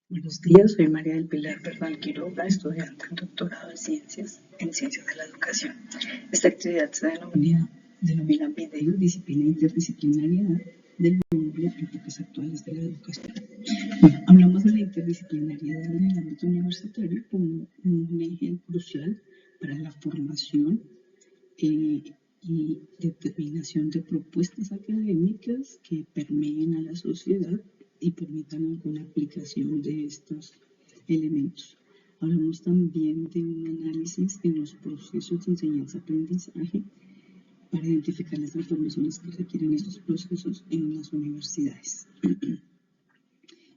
Buenos días, soy María del Pilar Bernal Quiroga, estudiante del doctorado en Ciencias de la Educación. Esta actividad se denomina Video, disciplina interdisciplinariedad del módulo Enfoques actuales de la educación. Bueno, hablamos de la interdisciplinariedad en el ámbito universitario como un eje crucial para la formación y determinación de propuestas académicas que permeen a la sociedad y permitan alguna aplicación de estos elementos. Hablamos también de un análisis de los procesos de enseñanza-aprendizaje para identificar las transformaciones que requieren estos procesos en las universidades.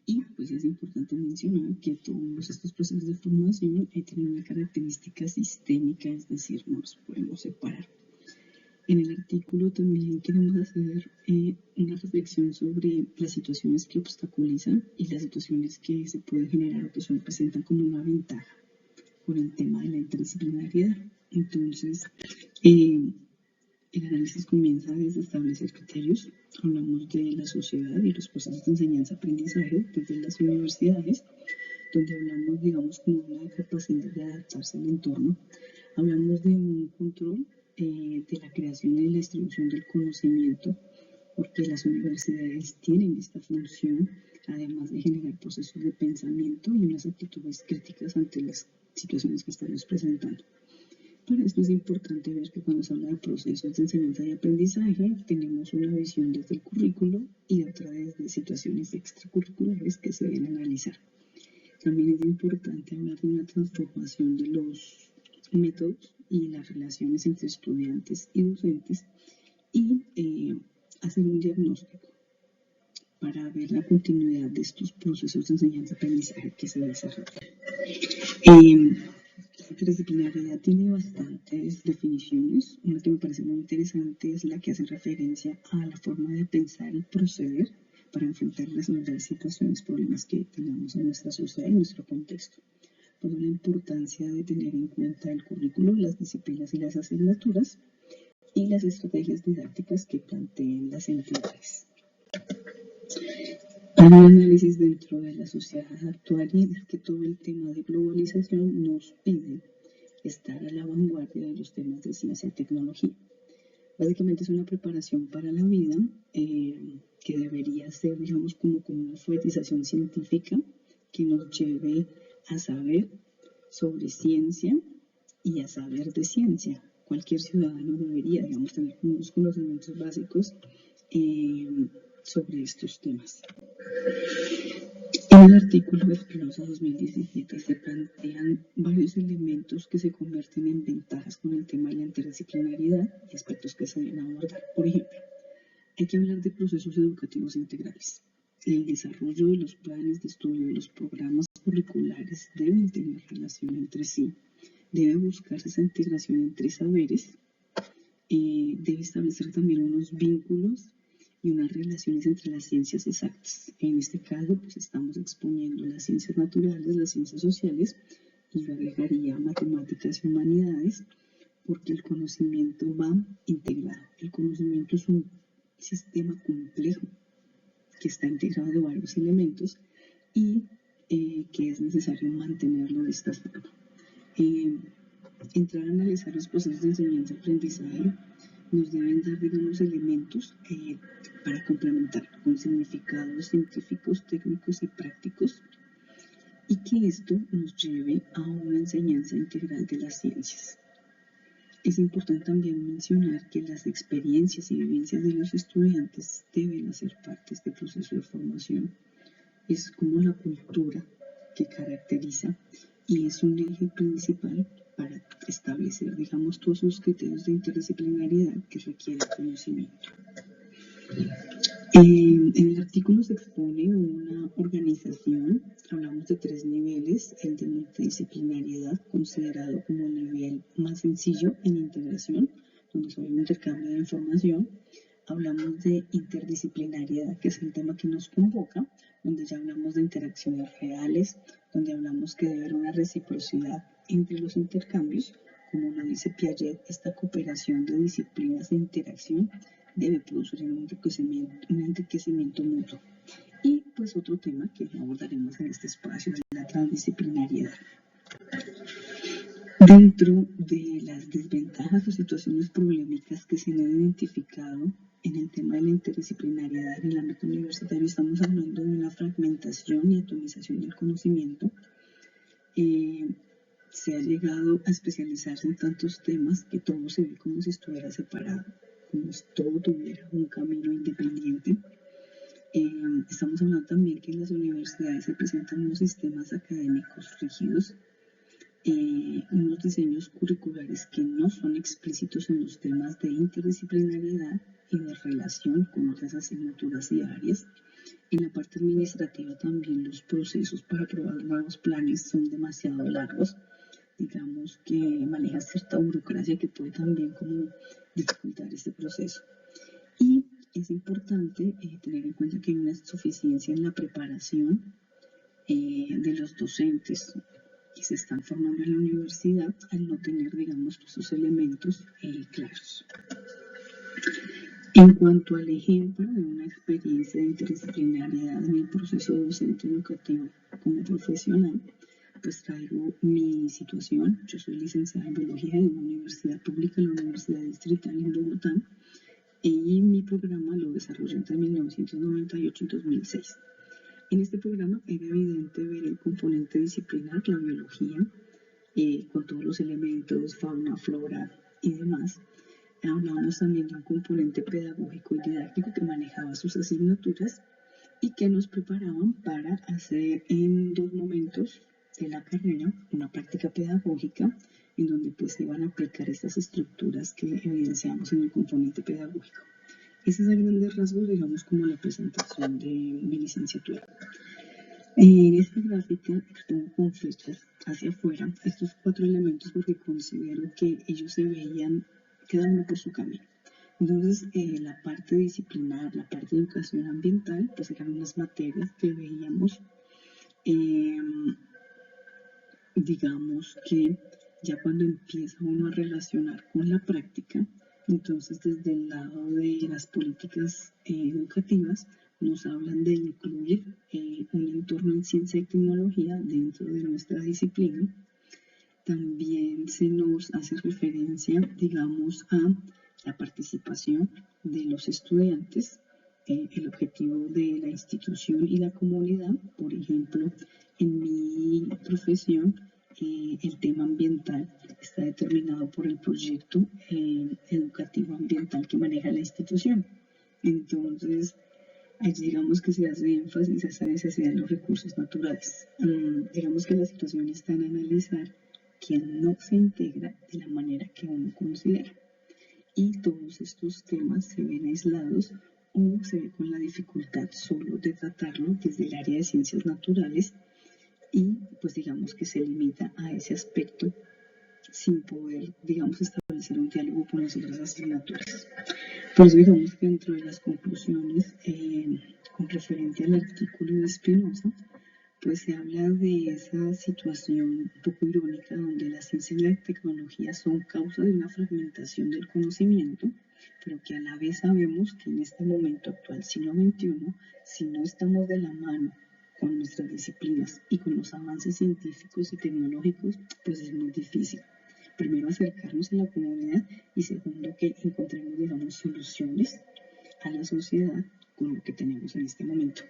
Y pues es importante mencionar que todos estos procesos de formación tienen una característica sistémica, es decir, no los podemos separar. En el artículo también queremos hacer una reflexión sobre las situaciones que obstaculizan y las situaciones que se pueden generar o que se presentan como una ventaja por el tema de la interdisciplinariedad. Entonces, el análisis comienza desde establecer criterios. Hablamos de la sociedad y los procesos de enseñanza-aprendizaje desde las universidades, donde hablamos, digamos, como una capacidad de adaptarse al entorno. Hablamos de un control de la creación y la distribución del conocimiento, porque las universidades tienen esta función, además de generar procesos de pensamiento y unas actitudes críticas ante las situaciones que estamos presentando. Para esto es importante ver que cuando se habla de procesos de enseñanza y aprendizaje, tenemos una visión desde el currículo y otra desde situaciones extracurriculares que se deben analizar. También es importante hablar de una transformación de los métodos y las relaciones entre estudiantes y docentes y hacer un diagnóstico para ver la continuidad de estos procesos de enseñanza-aprendizaje que se desarrollan. La interdisciplinariedad tiene bastantes definiciones. Una que me parece muy interesante es la que hace referencia a la forma de pensar y proceder para enfrentar y resolver situaciones, problemas que tengamos en nuestra sociedad y en nuestro contexto. Por la importancia de tener en cuenta el currículo, las disciplinas y las asignaturas y las estrategias didácticas que planteen las entidades. Hay un análisis dentro de la sociedad actual y es que todo el tema de globalización nos pide estar a la vanguardia de los temas de ciencia y tecnología. Básicamente es una preparación para la vida que debería ser, digamos, como con una alfabetización científica que nos lleve a saber sobre ciencia y a saber de ciencia. Cualquier ciudadano debería, digamos, tener unos conocimientos básicos sobre estos temas. En el artículo de Espinosa 2017 se plantean varios elementos que se convierten en ventajas con el tema de la interdisciplinariedad y aspectos que se deben abordar. Por ejemplo, hay que hablar de procesos educativos integrales. El desarrollo de los planes de estudio de los programas curriculares deben tener relación entre sí. Debe buscarse esa integración entre saberes. Debe establecer también unos vínculos y unas relaciones entre las ciencias exactas. En este caso, pues estamos exponiendo las ciencias naturales, las ciencias sociales, y yo agregaría matemáticas y humanidades, porque el conocimiento va integrado. El conocimiento es un sistema complejo que está integrado de varios elementos y que es necesario mantenerlo de esta forma. Entrar a analizar los procesos de enseñanza-aprendizaje nos deben dar, digamos, elementos para complementar con significados científicos, técnicos y prácticos, y que esto nos lleve a una enseñanza integral de las ciencias. Es importante también mencionar que las experiencias y vivencias de los estudiantes deben hacer parte de este proceso de formación. Es como la cultura que caracteriza y es un eje principal para establecer, digamos, todos los criterios de interdisciplinariedad que requiere conocimiento. En el artículo se expone una organización, hablamos de 3 niveles, el de multidisciplinariedad considerado como el nivel más sencillo en integración, donde solo hay un intercambio de información. Hablamos de interdisciplinariedad, que es el tema que nos convoca, donde ya hablamos de interacciones reales, donde hablamos que debe haber una reciprocidad entre los intercambios. Como lo dice Piaget, esta cooperación de disciplinas de interacción debe producir un enriquecimiento mutuo. Y pues otro tema que abordaremos en este espacio es la transdisciplinariedad. Dentro de las desventajas o situaciones polémicas que se han identificado en el tema de la interdisciplinariedad en el ámbito universitario, estamos hablando de una fragmentación y atomización del conocimiento. Se ha llegado a especializarse en tantos temas que todo se ve como si estuviera separado, como si todo tuviera un camino independiente. Estamos hablando también que en las universidades se presentan unos sistemas académicos rígidos, unos diseños curriculares que no son explícitos en los temas de interdisciplinariedad y de relación con otras asignaturas y áreas. En la parte administrativa también los procesos para aprobar nuevos planes son demasiado largos. Digamos que maneja cierta burocracia que puede también como dificultar este proceso. Y es importante tener en cuenta que hay una insuficiencia en la preparación de los docentes que se están formando en la universidad al no tener, digamos, esos elementos claros. En cuanto al ejemplo de una experiencia de interdisciplinariedad en el proceso docente educativo como profesional, pues traigo mi situación. Yo soy licenciada en biología en una universidad pública, la Universidad Distrital en Bogotá, y mi programa lo desarrollé entre 1998 y 2006. En este programa era evidente ver el componente disciplinar, la biología, con todos los elementos, fauna, flora y demás. Hablábamos también de un componente pedagógico y didáctico que manejaba sus asignaturas y que nos preparaban para hacer en 2 momentos de la carrera una práctica pedagógica en donde pues se iban a aplicar estas estructuras que evidenciamos en el componente pedagógico. Ese es a grandes rasgos, digamos, como la presentación de mi licenciatura. En esta gráfica expongo con flechas hacia afuera estos 4 elementos porque considero que ellos se veían cada uno por su camino. Entonces, la parte disciplinar, la parte de educación ambiental, pues eran unas materias que veíamos, digamos que ya cuando empieza uno a relacionar con la práctica, entonces desde el lado de las políticas educativas nos hablan de incluir un entorno en ciencia y tecnología dentro de nuestra disciplina. También se nos hace referencia, digamos, a la participación de los estudiantes, el objetivo de la institución y la comunidad. Por ejemplo, en mi profesión, el tema ambiental está determinado por el proyecto educativo ambiental que maneja la institución. Entonces, allí digamos que se hace énfasis a esa necesidad de los recursos naturales. Digamos que la situación está en analizar quien no se integra de la manera que uno considera. Y todos estos temas se ven aislados o se ve con la dificultad solo de tratarlo desde el área de ciencias naturales y pues digamos que se limita a ese aspecto sin poder, digamos, establecer un diálogo con las otras asignaturas. Por eso digamos que dentro de las conclusiones con referente al artículo de Spinoza, pues se habla de esa situación un poco irónica donde la ciencia y la tecnología son causa de una fragmentación del conocimiento, pero que a la vez sabemos que en este momento actual, siglo XXI, si no estamos de la mano con nuestras disciplinas y con los avances científicos y tecnológicos, pues es muy difícil. Primero, acercarnos a la comunidad y segundo, que encontremos, digamos, soluciones a la sociedad con lo que tenemos en este momento.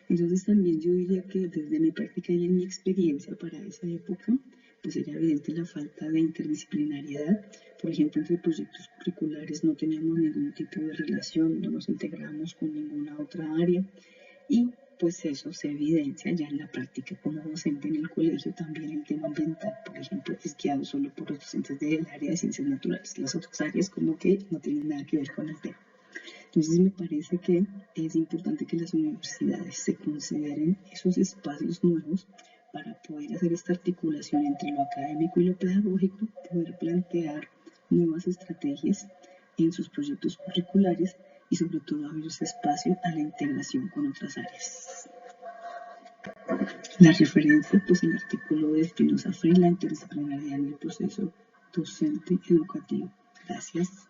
Entonces también yo diría que desde mi práctica y en mi experiencia para esa época, pues era evidente la falta de interdisciplinariedad. Por ejemplo, entre proyectos curriculares no teníamos ningún tipo de relación, no nos integramos con ninguna otra área y pues eso se evidencia ya en la práctica como docente en el colegio. También el tema ambiental, por ejemplo, es guiado solo por los docentes del área de ciencias naturales. Las otras áreas como que no tienen nada que ver con el tema. Entonces me parece que es importante que las universidades se consideren esos espacios nuevos para poder hacer esta articulación entre lo académico y lo pedagógico, poder plantear nuevas estrategias en sus proyectos curriculares y sobre todo abrir ese espacio a la integración con otras áreas. La referencia, pues el artículo de Spinoza Frey, la interdisciplinaridad en el proceso docente educativo. Gracias.